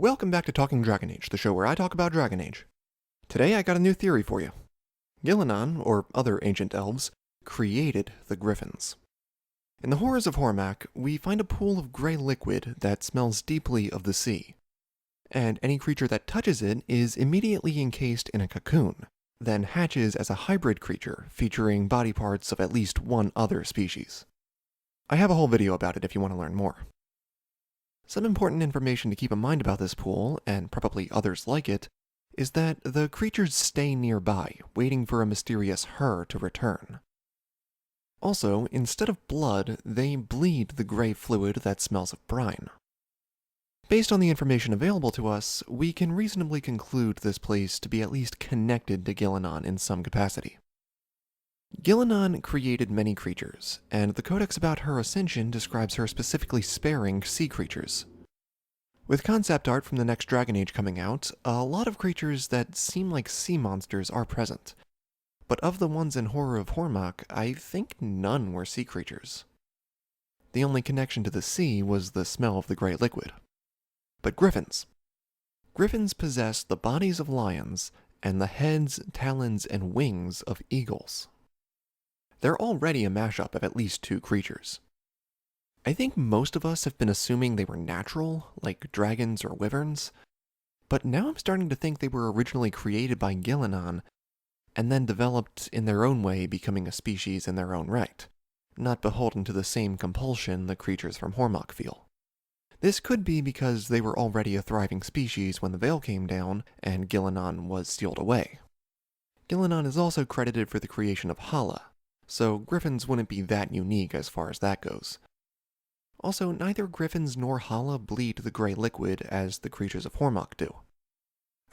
Welcome back to Talking Dragon Age, the show where I talk about Dragon Age. Today I got a new theory for you. Ghilan'nain, or other ancient elves, created the Griffons. In the Horrors of Hormak, we find a pool of grey liquid that smells deeply of the sea, and any creature that touches it is immediately encased in a cocoon, then hatches as a hybrid creature featuring body parts of at least one other species. I have a whole video about it if you want to learn more. Some important information to keep in mind about this pool, and probably others like it, is that the creatures stay nearby, waiting for a mysterious her to return. Also, instead of blood, they bleed the grey fluid that smells of brine. Based on the information available to us, we can reasonably conclude this place to be at least connected to Ghilan'nain in some capacity. Ghilan'nain created many creatures, and the codex about her ascension describes her specifically sparing sea creatures. With concept art from the next Dragon Age coming out, a lot of creatures that seem like sea monsters are present, but of the ones in Horror of Hormak, I think none were sea creatures. The only connection to the sea was the smell of the grey liquid. But Griffons. Griffons possess the bodies of lions and the heads, talons, and wings of eagles. They're already a mashup of at least two creatures. I think most of us have been assuming they were natural, like dragons or wyverns, but now I'm starting to think they were originally created by Ghilan'nain, and then developed in their own way, becoming a species in their own right, not beholden to the same compulsion the creatures from Hormak feel. This could be because they were already a thriving species when the Veil came down and Ghilan'nain was sealed away. Ghilan'nain is also credited for the creation of Hala, so Griffons wouldn't be that unique as far as that goes. Also, neither Griffons nor Hala bleed the grey liquid as the creatures of Hormak do.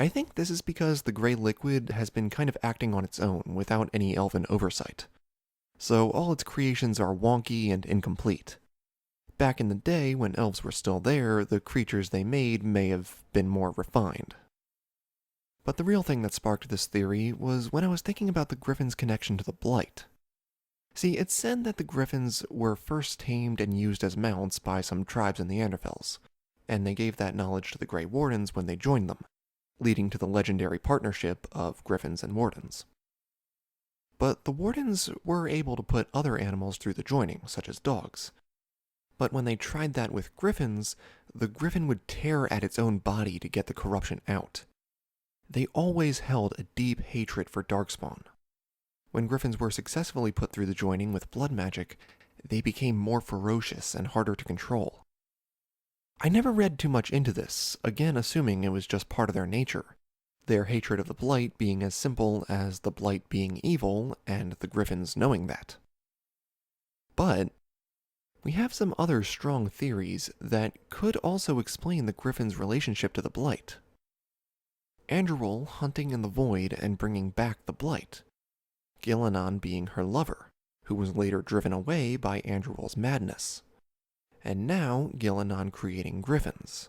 I think this is because the grey liquid has been kind of acting on its own without any elven oversight, so all its creations are wonky and incomplete. Back in the day, when elves were still there, the creatures they made may have been more refined. But the real thing that sparked this theory was when I was thinking about the Griffons' connection to the Blight. See, it's said that the Griffons were first tamed and used as mounts by some tribes in the Neanderthals, and they gave that knowledge to the Grey Wardens when they joined them, leading to the legendary partnership of Griffons and Wardens. But the Wardens were able to put other animals through the joining, such as dogs. But when they tried that with Griffons, the Griffon would tear at its own body to get the corruption out. They always held a deep hatred for Darkspawn. When Griffons were successfully put through the joining with blood magic, they became more ferocious and harder to control. I never read too much into this, again assuming it was just part of their nature, their hatred of the Blight being as simple as the Blight being evil and the Griffons knowing that. But we have some other strong theories that could also explain the Griffons' relationship to the Blight. Andruil hunting in the void and bringing back the Blight. Ghilan'nain being her lover, who was later driven away by Andruil's madness. And now Ghilan'nain creating Griffons.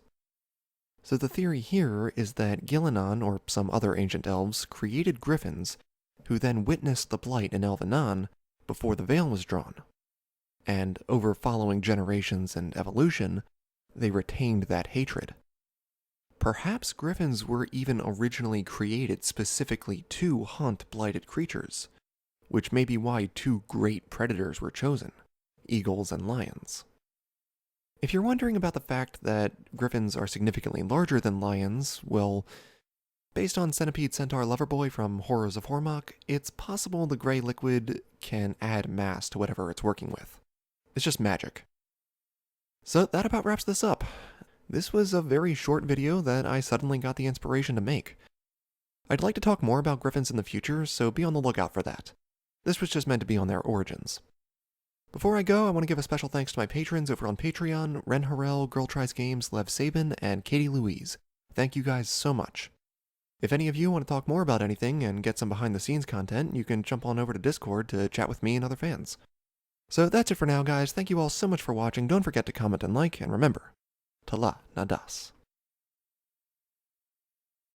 So the theory here is that Ghilan'nain or some other ancient elves created Griffons, who then witnessed the Blight in Elvenan before the Veil was drawn. And over following generations and evolution, they retained that hatred. Perhaps Griffons were even originally created specifically to hunt blighted creatures, which may be why two great predators were chosen, eagles and lions. If you're wondering about the fact that Griffons are significantly larger than lions, well, based on Centipede Centaur Loverboy from Horrors of Hormak, it's possible the grey liquid can add mass to whatever it's working with. It's just magic. So that about wraps this up. This was a very short video that I suddenly got the inspiration to make. I'd like to talk more about Griffons in the future, so be on the lookout for that. This was just meant to be on their origins. Before I go, I want to give a special thanks to my patrons over on Patreon, Fen'Harel, Girl Tries Games, Lev Sabin, and Katie Louise. Thank you guys so much. If any of you want to talk more about anything and get some behind-the-scenes content, you can jump on over to Discord to chat with me and other fans. So that's it for now, guys. Thank you all so much for watching. Don't forget to comment and like, and remember, Tala Nadas.